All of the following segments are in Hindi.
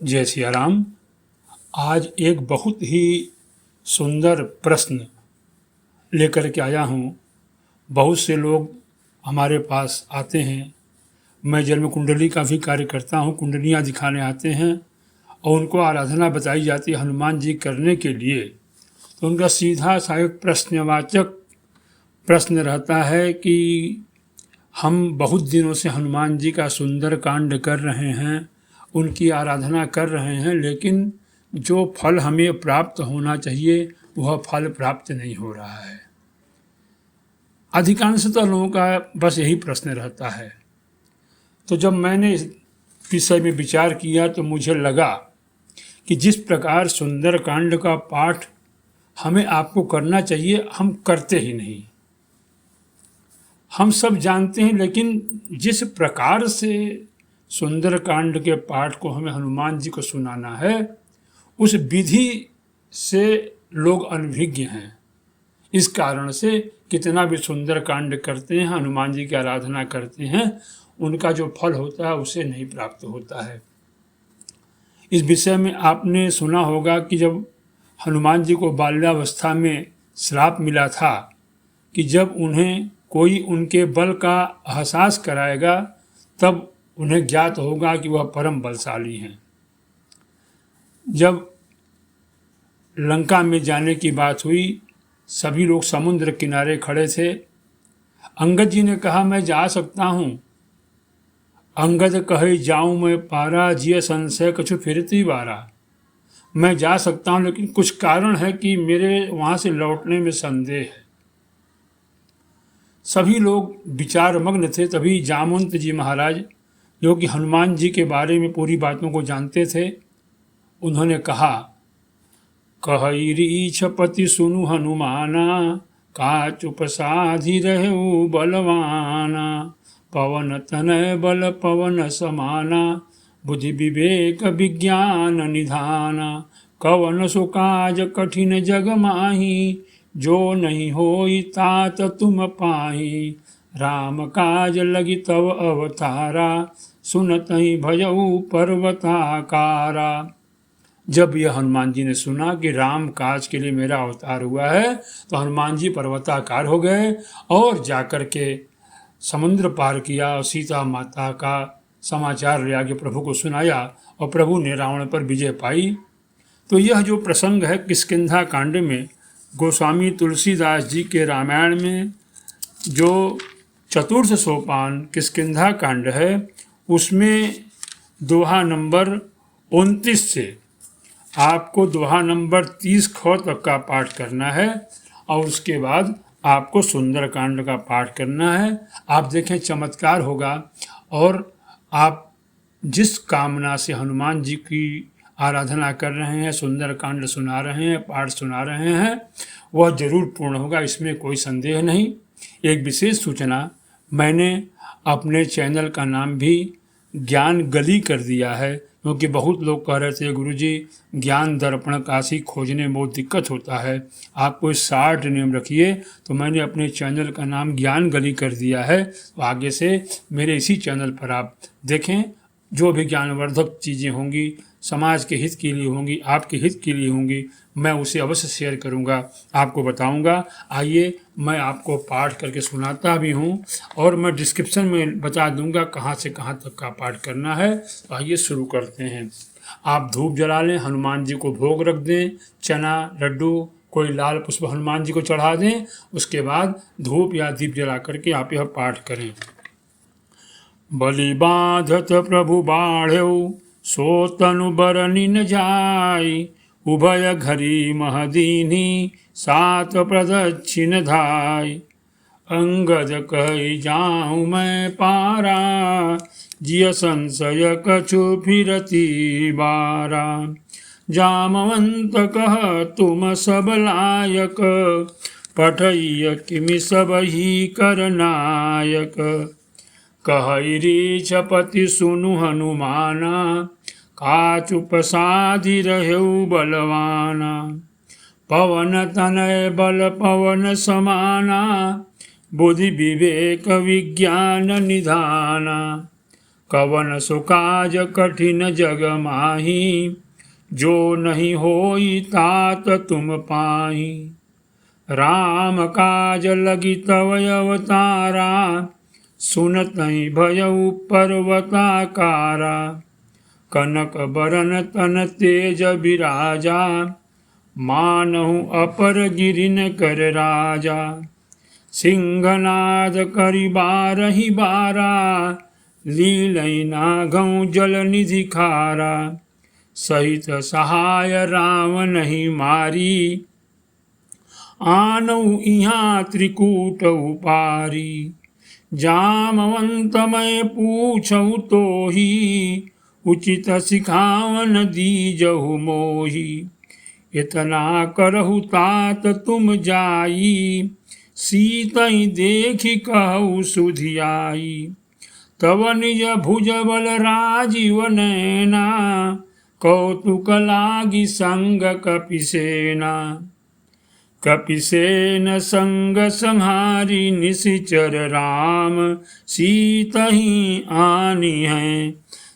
जय सिया राम। आज एक बहुत ही सुंदर प्रश्न लेकर के आया हूँ। बहुत से लोग हमारे पास आते हैं, मैं जन्म कुंडली का भी कार्य करता हूँ, कुंडलियाँ दिखाने आते हैं और उनको आराधना बताई जाती है हनुमान जी करने के लिए। तो उनका सीधा सा एक प्रश्नवाचक प्रश्न रहता है कि हम बहुत दिनों से हनुमान जी का सुंदर कांड कर रहे हैं, उनकी आराधना कर रहे हैं, लेकिन जो फल हमें प्राप्त होना चाहिए वह फल प्राप्त नहीं हो रहा है। अधिकांशतः लोगों का बस यही प्रश्न रहता है। तो जब मैंने इस विषय में विचार किया तो मुझे लगा कि जिस प्रकार सुंदर कांड का पाठ हमें आपको करना चाहिए, हम करते ही नहीं। हम सब जानते हैं, लेकिन जिस प्रकार से सुंदर कांड के पाठ को हमें हनुमान जी को सुनाना है, उस विधि से लोग अनभिज्ञ हैं। इस कारण से कितना भी सुंदर कांड करते हैं, हनुमान जी की आराधना करते हैं, उनका जो फल होता है उसे नहीं प्राप्त होता है। इस विषय में आपने सुना होगा कि जब हनुमान जी को बाल्यावस्था में श्राप मिला था कि जब उन्हें कोई उनके बल का एहसास कराएगा तब उन्हें ज्ञात होगा कि वह परम बलशाली हैं। जब लंका में जाने की बात हुई, सभी लोग समुद्र किनारे खड़े थे। अंगद जी ने कहा, मैं जा सकता हूँ। अंगद कहे, जाऊँ मैं पारा, जिय संशय कछु फिरती बारा। मैं जा सकता हूँ, लेकिन कुछ कारण है कि मेरे वहाँ से लौटने में संदेह है। सभी लोग विचारमग्न थे। तभी जामवंत जी महाराज, जो कि हनुमान जी के बारे में पूरी बातों को जानते थे, उन्होंने कहा, कहई रीछपति सुनु हनुमाना, का चुप साधि रहु बलवाना। पवन तनय बल पवन समाना, बुद्धि विवेक विज्ञान निधाना। कवन सो काज कठिन जग माही, जो नहीं होई तात तुम पाही। राम काज लगी तव अवतारा, सुनतहि भजऊ पर्वताकारा। जब यह हनुमान जी ने सुना कि राम काज के लिए मेरा अवतार हुआ है, तो हनुमान जी पर्वताकार हो गए और जाकर के समुद्र पार किया और सीता माता का समाचार ले आके प्रभु को सुनाया और प्रभु ने रावण पर विजय पाई। तो यह जो प्रसंग है किष्किंधा कांड में, गोस्वामी तुलसीदास जी के रामायण में जो चतुर्थ सोपान किष्किंधा कांड है, उसमें दोहा नंबर 29 से आपको दोहा नंबर 30 ख तक का पाठ करना है और उसके बाद आपको सुंदर कांड का पाठ करना है। आप देखें चमत्कार होगा और आप जिस कामना से हनुमान जी की आराधना कर रहे हैं, सुंदर कांड सुना रहे हैं, पाठ सुना रहे हैं, वह जरूर पूर्ण होगा, इसमें कोई संदेह नहीं। एक विशेष सूचना, मैंने अपने चैनल का नाम भी ज्ञान गली कर दिया है, क्योंकि बहुत लोग कह रहे थे, गुरुजी ज्ञान दर्पण काशी खोजने में बहुत दिक्कत होता है, आप कोई शार्ट नेम रखिए। तो मैंने अपने चैनल का नाम ज्ञान गली कर दिया है। तो आगे से मेरे इसी चैनल पर आप देखें, जो भी ज्ञानवर्धक चीज़ें होंगी, समाज के हित के लिए होंगी, आपके हित के लिए होंगी, मैं उसे अवश्य शेयर करूंगा, आपको बताऊंगा। आइए मैं आपको पाठ करके सुनाता भी हूं और मैं डिस्क्रिप्शन में बता दूंगा कहां से कहां तक का पाठ करना है। तो आइए शुरू करते हैं। आप धूप जला लें, हनुमान जी को भोग रख दें, चना लड्डू कोई लाल पुष्प हनुमान जी को चढ़ा दें। उसके बाद धूप या दीप जला करके आप यह पाठ करें। बलि बाधत प्रभु बाढ़ऊ, सो तनु बरनि न जाय। उभय घरी महदीनी, सात प्रदक्षिण धाय। अंगद कहि जाऊँ मैं पारा, जिय संशय कछु फिरती बारा। जामवंत कह तुम सब लायक, पठैय किमि सब ही कर नायक। कहई रीछपति सुनु हनुमाना, का चुप साधि रहु बलवाना। पवन तनय बल पवन समाना, बुद्धि विवेक विज्ञान निधाना। कवन सुकाज कठिन जग माही, जो नहीं होई तात तुम पाही। राम काज लगी तव अवतारा, सुनतहि भयउ पर्वताकारा। कनक बरन तन तेज बिराजा, मानहु अपर गिरिन कर राजा। सिंहनाद करि बारहि बारा, लीलई नागौ जल निधि खारा। सहित सहाय राम नहीं मारी, आनऊ इहाँ त्रिकूट उपारी। जामवंत मैं पूछऊ तोही, उचित सिखावन दीजहु मोही। इतना करहु तात तुम जाई, सीतई देखि कहु सुधियाई। तब निज भुज बल राजीव नैना, कौतुक लागी संग कपिसेना। कपिसेन संग संहारी निशिचर राम, सीतहि आनी हैं।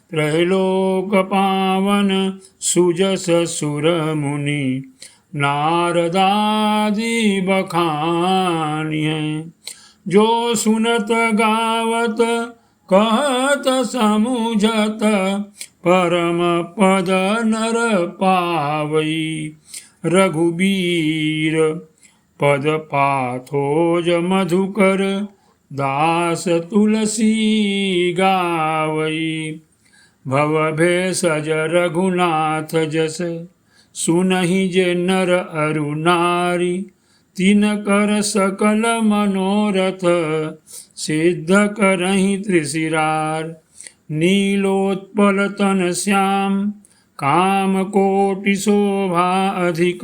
त्रैलोक पावन सुजस सुर मुनि, नारदादि बखानी हैं। जो सुनत गावत कहत समुझत, परम पद नर पावई। रघुबीर पद पाथोज मधुकर, दास तुलसी गावई। भव भेषज रघुनाथ जस, सुनहि जे नर अरु नारी। तिन कर सकल मनोरथ, सिद्ध करहि त्रिशिरार। नीलोत्पल तन श्याम, काम कोटि शोभा अधिक।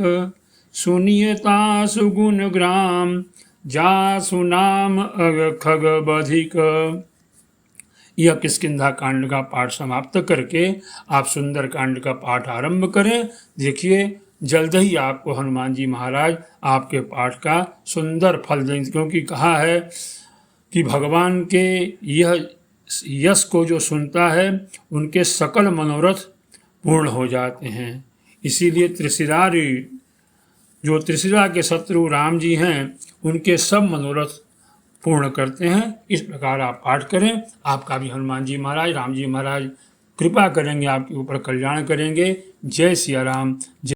सुनियता सुगुण ग्राम, जासु नाम अग खग बधिक। यह किष्किंधा कांड का पाठ समाप्त करके आप सुंदर कांड का पाठ आरंभ करें। देखिए जल्द ही आपको हनुमान जी महाराज आपके पाठ का सुंदर फल देंगे, क्योंकि कहा है कि भगवान के यह यश को जो सुनता है उनके सकल मनोरथ पूर्ण हो जाते हैं। इसीलिए त्रिशिरारी जो त्रिशिरा के शत्रु राम जी हैं उनके सब मनोरथ पूर्ण करते हैं। इस प्रकार आप पाठ करें, आपका भी हनुमान जी महाराज राम जी महाराज कृपा करेंगे, आपके ऊपर कल्याण करेंगे। जय सिया राम। जय